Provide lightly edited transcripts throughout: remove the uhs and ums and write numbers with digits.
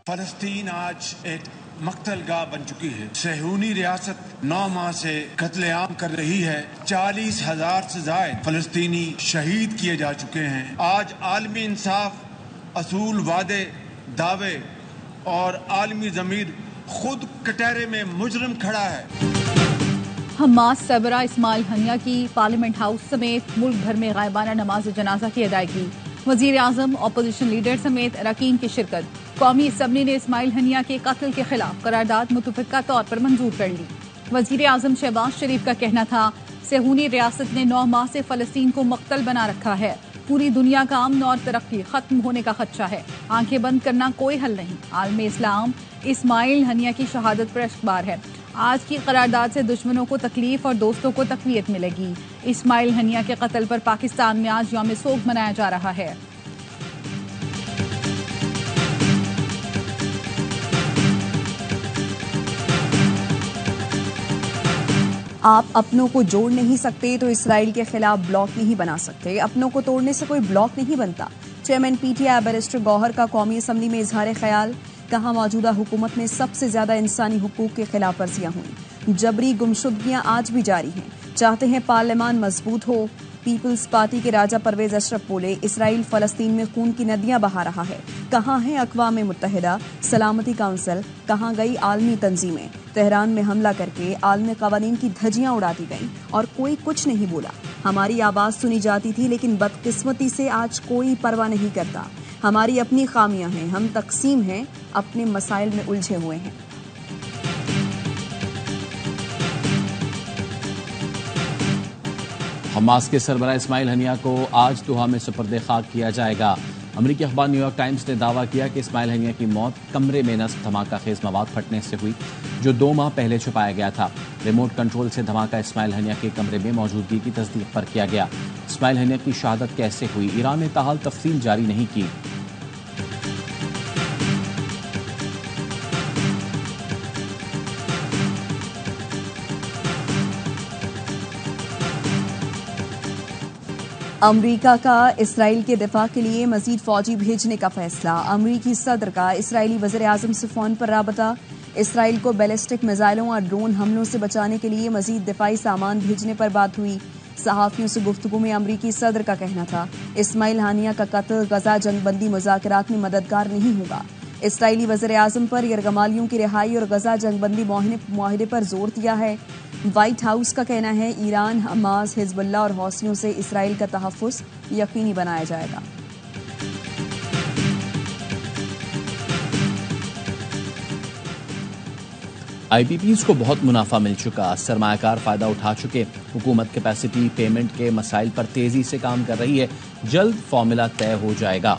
फलस्तीन आज एक मक्तलगाह बन चुकी है। सहूनी रियासत 9 माह से कत्लेआम कर रही है। 40,000 से ज्यादा फलस्तीनी शहीद किए जा चुके हैं। आज आलमी इंसाफ, असूल, वादे, दावे और आलमी ज़मीर खुद कटहरे में मुजरिम खड़ा है। हमास सरबरा इस्माइल हनिया की पार्लियामेंट हाउस समेत मुल्क भर में गायबाना नमाज जनाजा की अदायगी। वजीर आजम, अपोजिशन लीडर समेत अरकान की शिरकत। कौमी असम्बली ने इस्माइल हनिया के कत्ल के खिलाफ करारदाद मुतफ़िक़ा तौर पर मंजूर कर ली। वजीर आजम शहबाज शरीफ का कहना था, सहूनी रियासत ने 9 माह से फलस्तीन को मक्तल बना रखा है। पूरी दुनिया का अमन और तरक्की खत्म होने का खदशा है। आंखें बंद करना कोई हल नहीं। आलमी इस्लाम इस्माइल हनिया की शहादत पर अश्कबार है। आज की करारदाद से दुश्मनों को तकलीफ और दोस्तों को तक़वियत मिलेगी। इस्माइल हनिया के कत्ल पर पाकिस्तान में आज यौम सोग मनाया जा रहा है। आप अपनों को जोड़ नहीं सकते तो इसराइल के खिलाफ ब्लॉक नहीं बना सकते। अपनों को तोड़ने से कोई ब्लॉक नहीं बनता। चेयरमैन पीटीआई बैरिस्टर गौहर का कौमी असम्बली में इजहार ख्याल। कहा, मौजूदा हुकूमत में सबसे ज्यादा इंसानी हुकूक की खिलाफ वर्जियां हुई। जबरी गुमशुदगियां आज भी जारी हैं। चाहते हैं पार्लियामान मजबूत हो। पीपल्स पार्टी के राजा परवेज अशरफ बोले, इसराइल फलस्तीन में खून की नदियां बहा रहा है। कहां है अक़वाम मुत्तहिदा, सलामती काउंसिल, कहां गई आलमी तंजीमें। तेहरान में हमला करके आलमी कवानीन की धज्जियां उड़ा दी गईं और कोई कुछ नहीं बोला। हमारी आवाज सुनी जाती थी, लेकिन बदकिस्मती से आज कोई परवाह नहीं करता। हमारी अपनी खामियां हैं, हम तकसीम हैं, अपने मसाइल में उलझे हुए हैं। हमास के सरबराह इस्माइल हनिया को आज दोहा में सुपर्द खाक किया जाएगा। अमरीकी अखबार न्यूयॉर्क टाइम्स ने दावा किया कि इस्माइल हनिया की मौत कमरे में नस्ब धमाका खेज मवाद फटने से हुई, जो 2 माह पहले छुपाया गया था। रिमोट कंट्रोल से धमाका इस्माइल हनिया के कमरे में मौजूदगी की तस्दीक पर किया गया। इस्माइल हनिया की शहादत कैसे हुई, ईरान ने ताहाल तफसील जारी नहीं की। अमरीका का इसराइल के दिफा के लिए मजीद फौजी भेजने का फैसला। अमरीकी सदर का इसराइली वज़ीर आज़म से फोन पर राबता। इसराइल को बैलिस्टिक मिसाइलों और ड्रोन हमलों से बचाने के लिए मजीद दिफाई सामान भेजने पर बात हुई। सहाफियों से गुफ्तगू में अमरीकी सदर का कहना था, इस्माइल हानिया का कत्ल गजा जंगबंदी मुज़ाकरात में मददगार नहीं होगा। इसराइली वज़ीर आज़म पर यरगमालियों की रिहाई और गजा जंगबंदी मुआहदे पर जोर दिया है। व्हाइट हाउस का कहना है, ईरान, हमास, हिजबुल्लाह और हौसियों से इसराइल का तहफ़्फ़ुज़ यकीनी बनाया जाएगा। आईपीपीज़ को बहुत मुनाफा मिल चुका, सरमायाकार फ़ायदा उठा चुके। हुकूमत कैपेसिटी पेमेंट के मसाइल पर तेज़ी से काम कर रही है। जल्द फॉर्मूला तय हो जाएगा।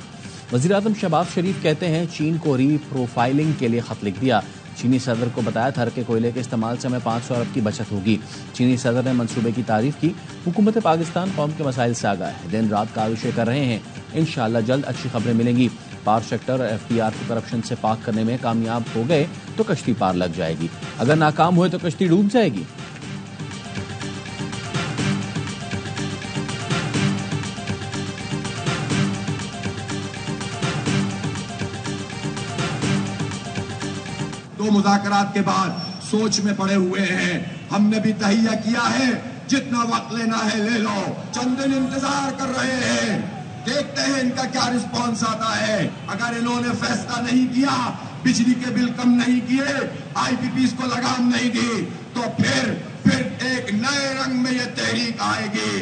वज़ीर आज़म शहबाज शरीफ कहते हैं, चीन को री प्रोफाइलिंग के लिए खत लिख दिया। चीनी सदर को बताया था कि कोयले के इस्तेमाल से हमें 500 अरब की बचत होगी। चीनी सदर ने मंसूबे की तारीफ की। हुकूमत पाकिस्तान कौम के मसाइल से आगाह है, दिन रात काविशें कर रहे हैं। इंशाअल्लाह जल्द अच्छी खबरें मिलेंगी। पावर सेक्टर और एफटीआर को करप्शन से पाक करने में कामयाब हो गए तो कश्ती पार लग जाएगी, अगर नाकाम हुए तो कश्ती डूब जाएगी। तो मुज़ाकरात के बाद सोच में पड़े हुए हैं। हमने भी तहिया किया है, जितना वक्त लेना है ले लो। चंद दिन इंतजार कर रहे हैं, देखते हैं इनका क्या रिस्पॉन्स आता है। अगर इन्होंने फैसला नहीं किया, बिजली के बिल कम नहीं किए, आईपीपीज़ को लगाम नहीं दी, तो फिर एक नए रंग में ये तहरीक आएगी।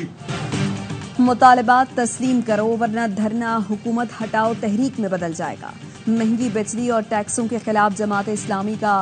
मुतालबात तस्लीम करो वरना धरना हुकूमत हटाओ तहरीक में बदल जाएगा। महंगी बिजली और टैक्सों के खिलाफ जमात इस्लामी का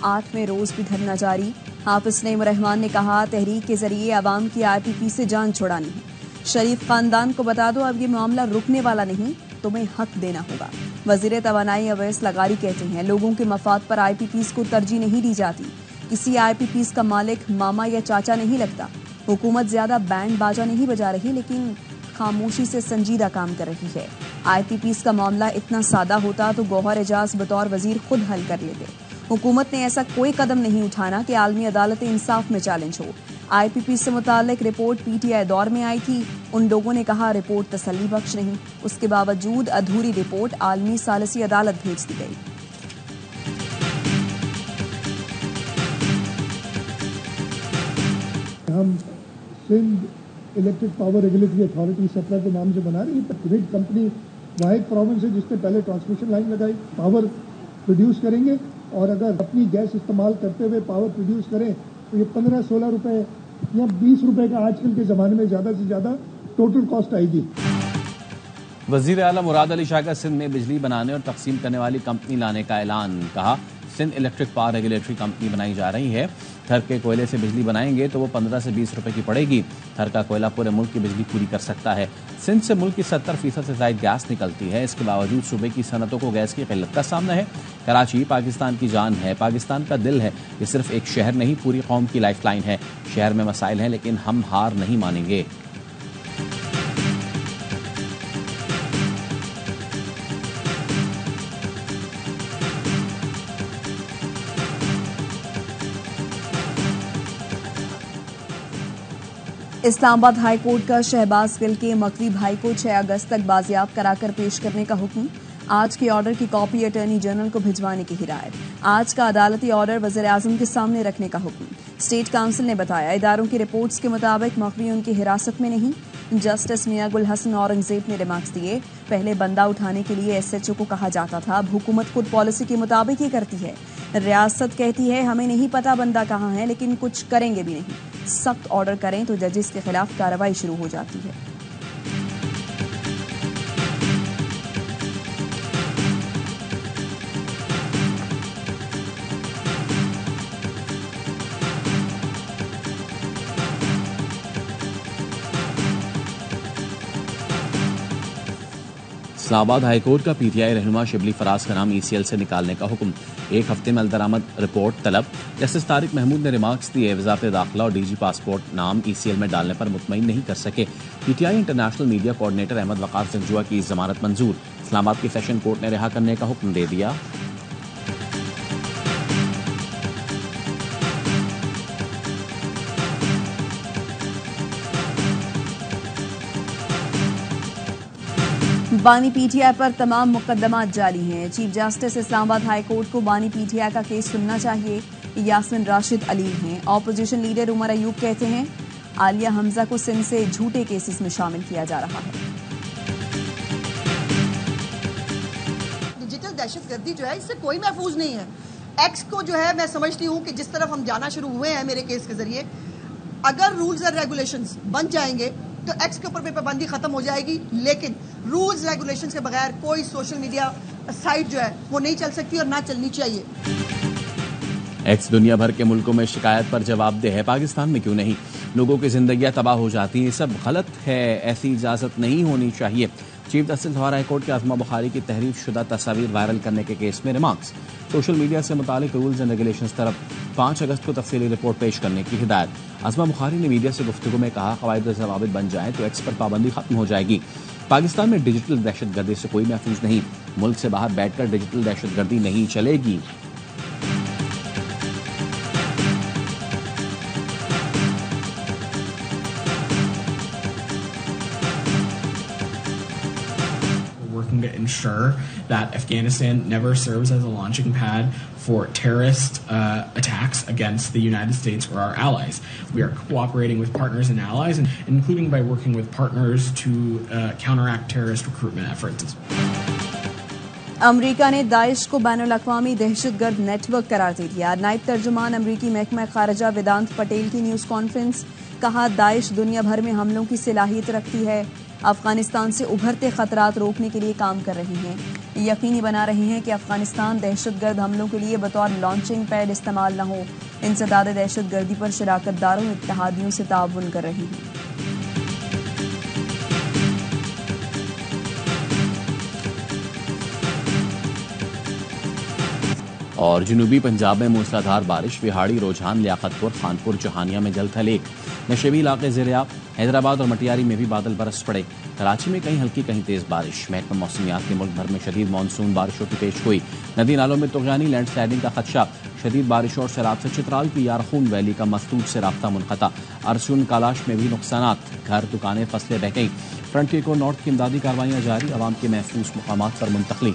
8वें रोज भी धरना जारी। हाफिज नईम रहमान ने कहा, तहरीक के जरिए आवाम की आईपीपी से जान छुड़ानी है। शरीफ खानदान को बता दो, अब ये मामला रुकने वाला नहीं, तुम्हें हक देना होगा। वजीर तवानाई अवैस लगारी कहते हैं, लोगों के मफाद पर आईपीपीज़ को तरजीह नहीं दी जाती। किसी आईपीपीज़ का मालिक मामा या चाचा नहीं लगता। हुकूमत ज्यादा बैंड बाजा नहीं बजा रही, लेकिन खामोशी से संजीदा काम कर रही है। आईपीपीज़ का मामला इतना सादा होता तो गौहर एजाज बतौर वजीर खुद हल कर लेते। हुकूमत ने ऐसा कोई कदम नहीं उठाना कि आलमी अदालत इंसाफ में चैलेंज हो। आईपीपी से मुतालिक रिपोर्ट पीटीआई दौर में आई थी। उन लोगों ने कहा रिपोर्ट तसल्ली बख्श नहीं, उसके बावजूद अधूरी रिपोर्ट आलमी सालिसी अदालत भेज दी गई। हम Sindh electric power regulatory authority सेपरा के नाम से बना रही है। ग्रिड कंपनी वाहिद प्रोविंस है जिसने पहले ट्रांसमिशन लाइन लगाई, पावर प्रोड्यूस करेंगे और अगर अपनी गैस इस्तेमाल करते हुए पावर प्रोड्यूस करें तो ये 15-16 रुपए या 20 रुपए का आजकल के ज़माने में ज़्यादा से ज़्यादा टोटल कॉस्ट आएगी। वजीर आला मुराद अली शाह का सिंध में बिजली बनाने और तकसीम करने वाली कंपनी लाने का ऐलान। कहा, Sindh electric power regulatory company बनाई जा रही है। थर के कोयले से बिजली बनाएंगे तो वो 15 से 20 रुपए की पड़ेगी। थर का कोयला पूरे मुल्क की बिजली पूरी कर सकता है। सिंध से मुल्क की 70% से ज्यादा गैस निकलती है। इसके बावजूद सूबे की सनतों को गैस की किल्लत का सामना है। कराची पाकिस्तान की जान है, पाकिस्तान का दिल है। ये सिर्फ एक शहर नहीं, पूरी कौम की लाइफलाइन है। शहर में मसाइल हैं लेकिन हम हार नहीं मानेंगे। इस्लामाबाद हाई कोर्ट का शहबाज गिल के मकवी भाई को 6 अगस्त तक बाजियाब कराकर पेश करने का हुक्म। आज के ऑर्डर की कॉपी अटॉर्नी जनरल को भिजवाने की हिदायत। आज का अदालती ऑर्डर वज़ीर आज़म के सामने रखने का हुक्म। स्टेट काउंसिल ने बताया, इदारों की रिपोर्ट्स के मुताबिक मकवी उनकी हिरासत में नहीं। जस्टिस मियां गुल हसन औरंगजेब ने रिमार्क्स दिए, पहले बंदा उठाने के लिए SHO को कहा जाता था, अब हुकूमत खुद पॉलिसी के मुताबिक ही करती है। रियासत कहती है हमें नहीं पता बंदा कहाँ है, लेकिन कुछ करेंगे भी नहीं। सख्त ऑर्डर करें तो जजेस के खिलाफ कार्रवाई शुरू हो जाती है। इस्लामाबाद हाईकोर्ट का PTI रहनुमा शिबली फराज का नाम ECL से निकालने का हुक्म। 1 हफ्ते में अलदरामद रिपोर्ट तलब। जस्टिस तारिक महमूद ने रिमार्क्स दिए, वजारत दाखिला और DG पासपोर्ट नाम ECL में डालने पर मुतमईन नहीं कर सके। PTI international media coordinator Ahmad Waqar Janjua की जमानत मंजूर। इस्लामाबाद की सेशन कोर्ट ने रिहा करने का हुक्म दे दिया। बानी PTI पर तमाम मुकदमात जारी हैं। Chief justice Islamabad high court को बानी PTI का केस सुनना चाहिए। यास्मिन राशिद अली हैं। ऑपोजिशन लीडर उमर अयूब कहते हैं आलिया हमजा को सिंध से झूठे केसेस में शामिल किया जा रहा है। डिजिटल दहशतगर्दी जो है इससे कोई महफूज नहीं है। एक्स को जो है मैं समझती हूँ कि जिस तरफ हम जाना शुरू हुए हैं मेरे केस के जरिए, अगर रूल्स एंड रेगुलेशंस बन जाएंगे तो एक्स के ऊपर भी पाबंदी खत्म हो जाएगी, लेकिन रूल्स रेगुलेशंस के बगैर कोई सोशल मीडिया साइट जो है वो नहीं चल सकती और ना चलनी चाहिए। एक्स दुनिया भर के मुल्कों में शिकायत पर जवाबदेह है, पाकिस्तान में क्यों नहीं? लोगों की जिंदगियां तबाह हो जाती हैं, सब गलत है, ऐसी इजाजत नहीं होनी चाहिए। Chief justice Lahore high court के आज़मा बुखारी की तहरीफ शुदा तस्वीर वायरल करने के केस में रिमार्क्स। सोशल मीडिया से मुतालिक रूल्स एंड रेगुलेशंस तरफ 5 अगस्त को तफसीली रिपोर्ट पेश करने की हिदायत। आज़मा बुखारी ने मीडिया से गुफ्तगू में कहा, क़वाइद और ज़वाबित बन जाएं तो एक्स पर पाबंदी खत्म हो जाएगी। पाकिस्तान में डिजिटल दहशतगर्दी से कोई महफूज नहीं। मुल्क से बाहर बैठकर डिजिटल दहशतगर्दी नहीं चलेगी। To ensure that Afghanistan never serves as a launching pad for terrorist attacks against the United States or our allies. We are cooperating with partners and allies, and including by working with partners to counteract terrorist recruitment efforts. अमरीका ने Daesh को बैनुल-अक़वामी दहशतगर्द network करार दे दिया। नायब तर्जुमान अमरीकी महकमा खारजा वेदांत पटेल की news conference. कहा, Daesh दुनिया भर में हमलों की सलाहियत रखती है, अफगानिस्तान से उभरते खतरात रोकने के लिए काम कर रही हैं। यकीनी बना रहे हैं कि अफगानिस्तान दहशतगर्द हमलों के लिए बतौर लॉन्चिंग पैड इस्तेमाल न हो। इंसदाद दहशतगर्दी पर शराकतदारों और इत्तेहादियों से ताउन कर रही हैं। और जनूबी पंजाब में मूसलाधार बारिश, विहाड़ी, रोजहान, लियाकतपुर, खानपुर, चौहानिया में जल थल एक। नशेबी इलाके ज़ेर-ए-आब। हैदराबाद और मटियारी में भी बादल बरस पड़े। कराची में कहीं हल्की कहीं तेज बारिश। महकमा मौसमियात के मुल्क भर में शदीद मानसून बारिशों की पेशगोई। नदी नालों में तुग़यानी, लैंडस्लाइडिंग का खदशा। शदीद बारिशों और सैलाब से चित्राल की यारखून वैली का मस्तूर से राब्ता मुनक़ता। अरसून कालाश में भी नुकसानात। घर, दुकानें, फसलें बह गईं। फ्रंटियर को नॉर्थ की इमदादी कार्रवाइयाँ जारी। अवाम के महफूज मुकामात पर मुंतकली।